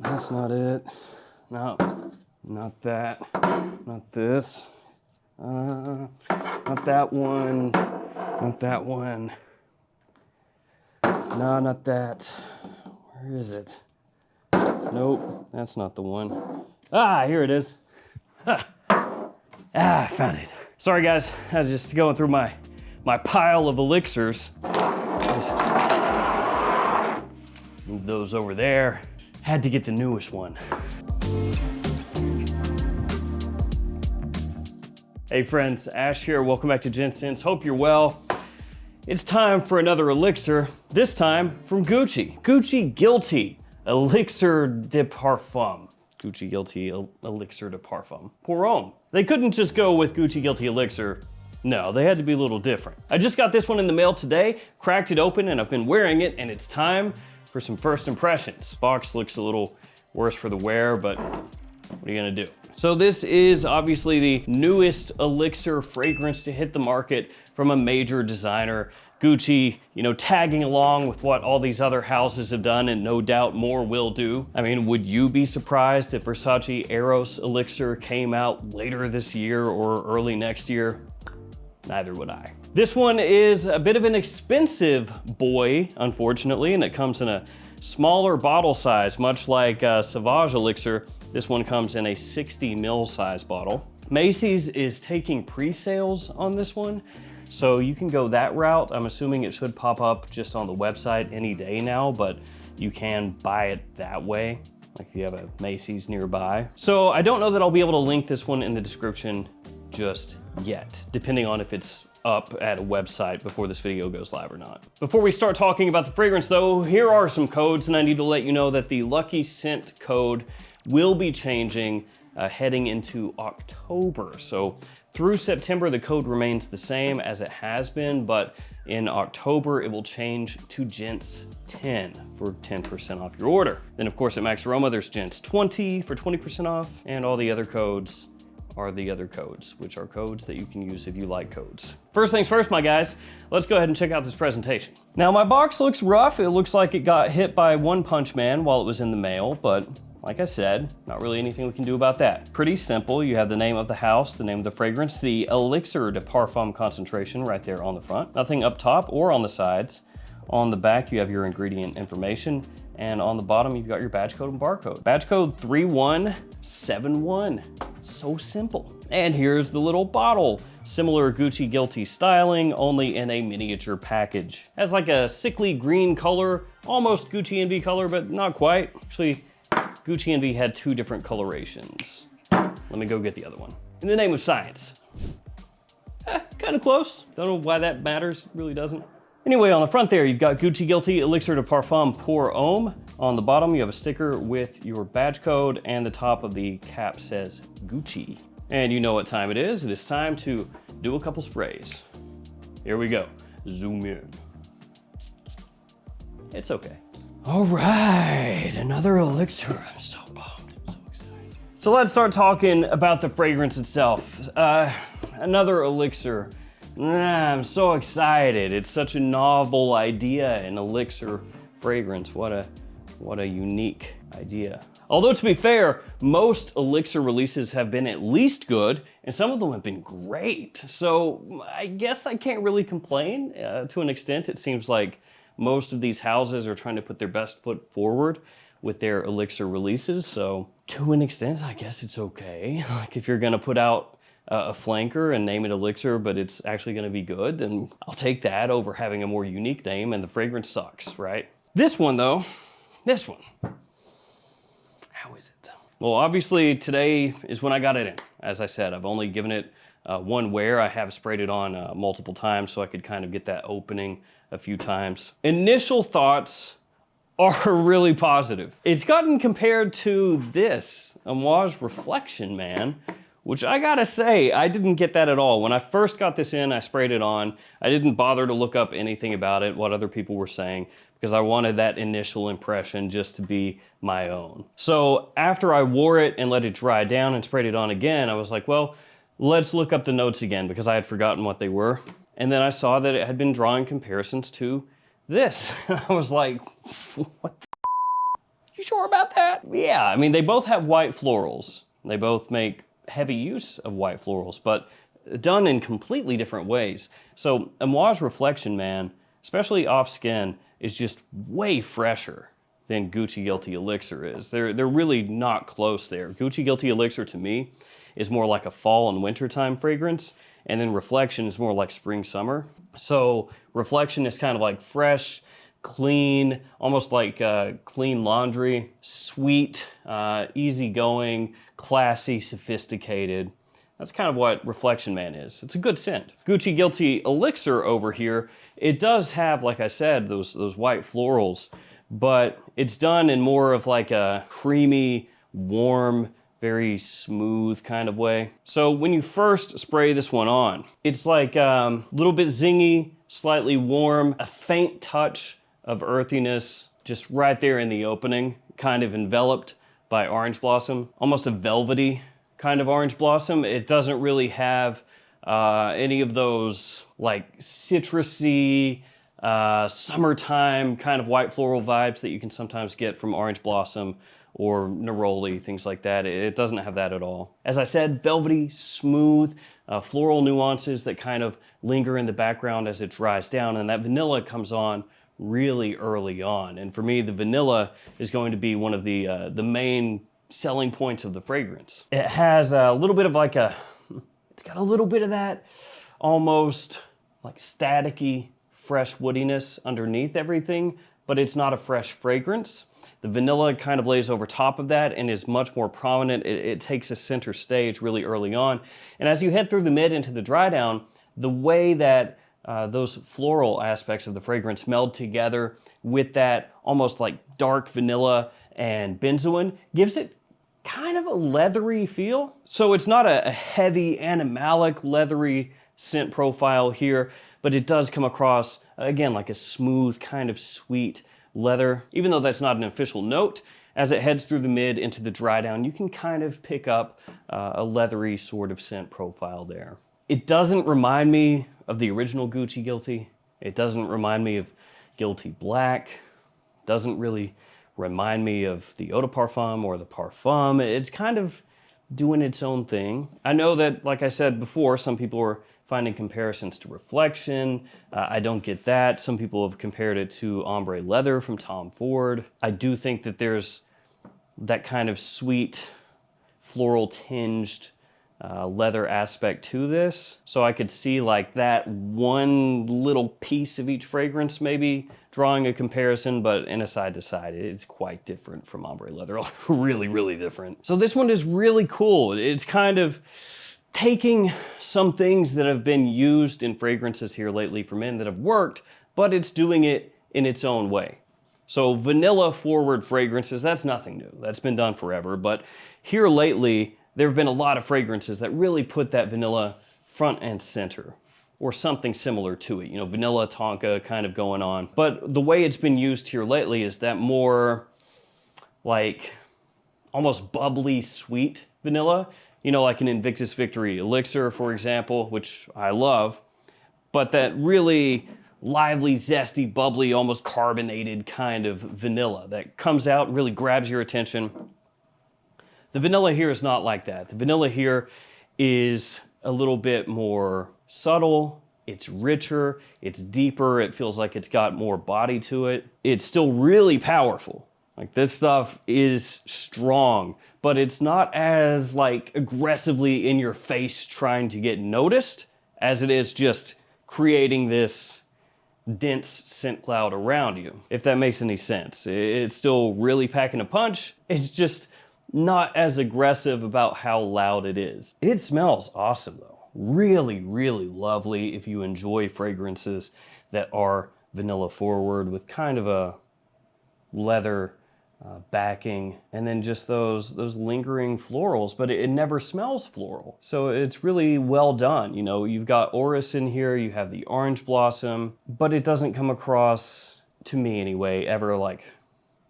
That's not it. No, not that. Not this. Not that one. Not that one. No, not that. Where is it? Nope, that's not the one. Ah, here it is. Ah, I found it. Sorry guys, I was just going through my pile of elixirs. Just move those over there. Had to get the newest one. Hey friends, Ash here. Welcome back to Gents. Hope you're well. It's time for another elixir, this time from Gucci. Gucci Guilty Elixir de Parfum. Gucci Guilty Elixir de Parfum. Pour Homme. They couldn't just go with Gucci Guilty Elixir. No, they had to be a little different. I just got this one in the mail today, cracked it open, and I've been wearing it, and it's time for some first impressions. Box looks a little worse for the wear, but what are you gonna do? So this is obviously the newest elixir fragrance to hit the market from a major designer. Gucci, you know, tagging along with what all these other houses have done, and no doubt more will do. I mean, would you be surprised if Versace Eros Elixir came out later this year or early next year? Neither would I. This one is a bit of an expensive boy, unfortunately, and it comes in a smaller bottle size, much like Sauvage Elixir. This one comes in a 60 ml size bottle. Macy's is taking pre-sales on this one, so you can go that route. I'm assuming it should pop up just on the website any day now, but you can buy it that way, like if you have a Macy's nearby. So I don't know that I'll be able to link this one in the description just yet, depending on if it's up at a website before this video goes live or not. Before we start talking about the fragrance though, here are some codes, and I need to let you know that the Lucky Scent code will be changing heading into October. So through September, the code remains the same as it has been, but in October, it will change to Gents 10 for 10% off your order. Then of course at Max Aroma, there's Gents 20 for 20% off, and all the other codes are the other codes, which are codes that you can use if you like codes. First things first, my guys, let's go ahead and check out this presentation. Now my box looks rough. It looks like it got hit by One Punch Man while it was in the mail, but like I said, not really anything we can do about that. Pretty simple. You have the name of the house, the name of the fragrance, the Elixir de Parfum concentration right there on the front. Nothing up top or on the sides. On the back, you have your ingredient information, and on the bottom, you've got your badge code and barcode. Badge code 3171. So simple. And here's the little bottle. Similar Gucci Guilty styling, only in a miniature package. Has like a sickly green color, almost Gucci Envy color, but not quite. Actually, Gucci Envy had two different colorations. Let me go get the other one. In the name of science. Kind of close. Don't know why that matters, really doesn't. Anyway, on the front there, you've got Gucci Guilty Elixir de Parfum Pour Homme. On the bottom, you have a sticker with your badge code, and the top of the cap says Gucci. And you know what time it is. It is time to do a couple sprays. Here we go. Zoom in. It's okay. All right, another elixir. I'm so pumped, I'm so excited. So let's start talking about the fragrance itself. Another elixir. I'm so excited. It's such a novel idea, an elixir fragrance. What a unique idea. Although to be fair, most elixir releases have been at least good, and some of them have been great. So I guess I can't really complain. To an extent, it seems like most of these houses are trying to put their best foot forward with their elixir releases. So to an extent, I guess it's okay. Like if you're gonna put out a flanker and name it Elixir, but it's actually gonna be good, then I'll take that over having a more unique name and the fragrance sucks, right? This one though, this one, how is it? Well, obviously today is when I got it in. As I said, I've only given it one wear. I have sprayed it on multiple times so I could kind of get that opening a few times. Initial thoughts are really positive. It's gotten compared to this Amouage Reflection Man, which I gotta say, I didn't get that at all. When I first got this in, I sprayed it on. I didn't bother to look up anything about it, what other people were saying, because I wanted that initial impression just to be my own. So after I wore it and let it dry down and sprayed it on again, I was like, well, let's look up the notes again because I had forgotten what they were. And then I saw that it had been drawing comparisons to this. I was like, what the? You sure about that? Yeah, I mean, they both have white florals. They both make heavy use of white florals, but done in completely different ways. So Amouage Reflection Man, especially off skin, is just way fresher than Gucci Guilty Elixir is. They're really not close there. Gucci Guilty Elixir to me is more like a fall and wintertime fragrance, and then Reflection is more like spring, summer. So Reflection is kind of like fresh, clean, almost like clean laundry, sweet, easygoing, classy, sophisticated. That's kind of what Reflection Man is. It's a good scent. Gucci Guilty Elixir over here, it does have, like I said, those white florals, but it's done in more of like a creamy, warm, very smooth kind of way. So when you first spray this one on, it's like a little bit zingy, slightly warm, a faint touch of earthiness just right there in the opening, kind of enveloped by orange blossom, almost a velvety kind of orange blossom. It doesn't really have any of those like citrusy, summertime kind of white floral vibes that you can sometimes get from orange blossom or neroli, things like that. It doesn't have that at all. As I said, velvety, smooth, floral nuances that kind of linger in the background as it dries down, and that vanilla comes on really early on. And for me, the vanilla is going to be one of the main selling points of the fragrance. It has a little bit of like it's got a little bit of that almost like staticky, fresh woodiness underneath everything, but it's not a fresh fragrance. The vanilla kind of lays over top of that and is much more prominent. It takes a center stage really early on. And as you head through the mid into the dry down, the way that those floral aspects of the fragrance meld together with that almost like dark vanilla and benzoin gives it kind of a leathery feel. So it's not a heavy animalic leathery scent profile here, but it does come across, again, like a smooth kind of sweet leather. Even though that's not an official note, as it heads through the mid into the dry down, you can kind of pick up a leathery sort of scent profile there. It doesn't remind me of the original Gucci Guilty. It doesn't remind me of Guilty Black. Doesn't really remind me of the Eau de Parfum or the Parfum. It's kind of doing its own thing. I know that, like I said before, some people are finding comparisons to Reflection. I don't get that. Some people have compared it to Ombre Leather from Tom Ford. I do think that there's that kind of sweet, floral tinged leather aspect to this. So I could see like that one little piece of each fragrance maybe drawing a comparison, but in a side to side, it's quite different from Ombre Leather. Really, really different. So this one is really cool. It's kind of taking some things that have been used in fragrances here lately for men that have worked, but it's doing it in its own way. So vanilla forward fragrances, that's nothing new. That's been done forever. But here lately, there have been a lot of fragrances that really put that vanilla front and center, or something similar to it. You know, vanilla tonka kind of going on. But the way it's been used here lately is that more like almost bubbly sweet vanilla. You know, like an Invictus Victory Elixir, for example, which I love, but that really lively, zesty, bubbly, almost carbonated kind of vanilla that comes out, really grabs your attention. The vanilla here is not like that. The vanilla here is a little bit more subtle, it's richer, it's deeper, it feels like it's got more body to it. It's still really powerful. Like this stuff is strong, but it's not as like aggressively in your face trying to get noticed as it is just creating this dense scent cloud around you, if that makes any sense. It's still really packing a punch. It's just not as aggressive about how loud it is. It smells awesome though. Really, really lovely if you enjoy fragrances that are vanilla forward with kind of a leather backing, and then just those lingering florals, but it never smells floral. So it's really well done. You know, you've got orris in here, you have the orange blossom, but it doesn't come across, to me anyway, ever like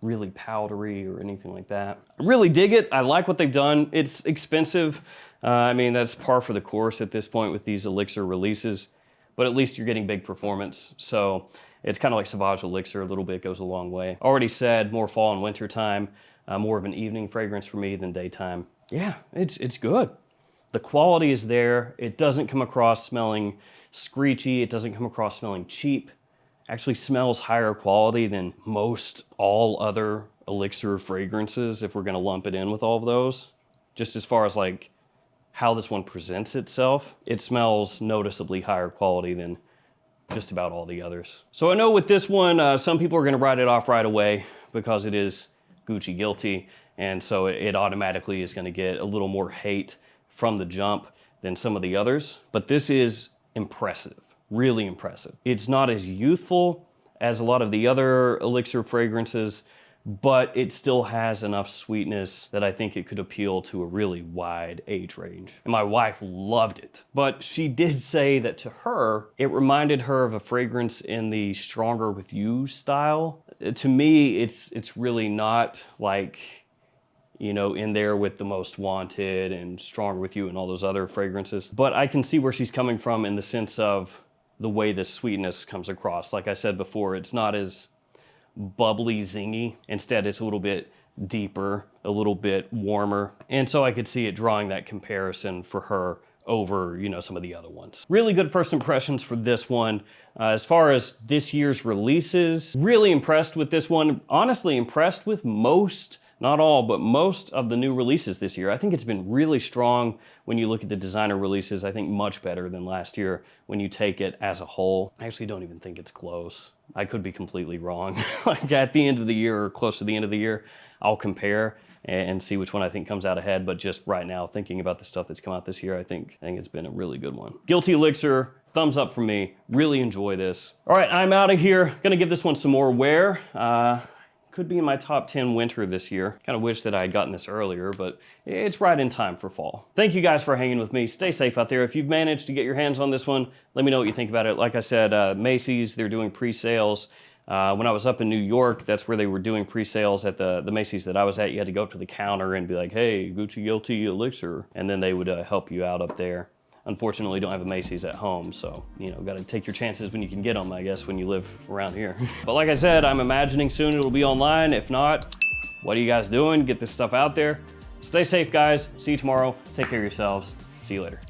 really powdery or anything like that. I really dig it. I like what they've done. It's expensive. I mean, that's par for the course at this point with these Elixir releases, but at least you're getting big performance. So It's kind of like Sauvage Elixir a little bit, goes a long way. Already said more fall and winter time, more of an evening fragrance for me than daytime. Yeah, it's good. The quality is there. It doesn't come across smelling screechy. It doesn't come across smelling cheap. Actually smells higher quality than most all other Elixir fragrances, if we're gonna lump it in with all of those. Just as far as like how this one presents itself, it smells noticeably higher quality than just about all the others. So I know with this one, some people are gonna write it off right away because it is Gucci guilty, and so it automatically is gonna get a little more hate from the jump than some of the others. But this is impressive, really impressive. It's not as youthful as a lot of the other Elixir fragrances, but it still has enough sweetness that I think it could appeal to a really wide age range. And my wife loved it, but she did say that to her, it reminded her of a fragrance in the Stronger With You style. To me, it's really not like, you know, in there with the Most Wanted and Stronger With You and all those other fragrances. But I can see where she's coming from in the sense of the way the sweetness comes across. Like I said before, it's not as bubbly, zingy. Instead, it's a little bit deeper, a little bit warmer. And so I could see it drawing that comparison for her over, you know, some of the other ones. Really good first impressions for this one. As far as this year's releases, really impressed with this one. Honestly, impressed with most, not all, but most of the new releases this year. I think it's been really strong when you look at the designer releases. I think much better than last year when you take it as a whole. I actually don't even think it's close. I could be completely wrong. Like at the end of the year or close to the end of the year, I'll compare and see which one I think comes out ahead. But just right now, thinking about the stuff that's come out this year, I think it's been a really good one. Guilty Elixir, thumbs up from me. Really enjoy this. All right, I'm out of here. Gonna give this one some more wear. Could be in my top 10 winter this year. Kind of wish that I had gotten this earlier, but it's right in time for fall. Thank you guys for hanging with me. Stay safe out there. If you've managed to get your hands on this one, let me know what you think about it. Like I said, Macy's, they're doing pre-sales. When I was up in New York, that's where they were doing pre-sales at the Macy's that I was at. You had to go up to the counter and be like, hey, Gucci Guilty Elixir, and then they would help you out up there. Unfortunately, don't have a Macy's at home, so, you know, gotta take your chances when you can get them, I guess, when you live around here. But like I said, I'm imagining soon it'll be online. If not, what are you guys doing? Get this stuff out there. Stay safe, guys. See you tomorrow. Take care of yourselves. See you later.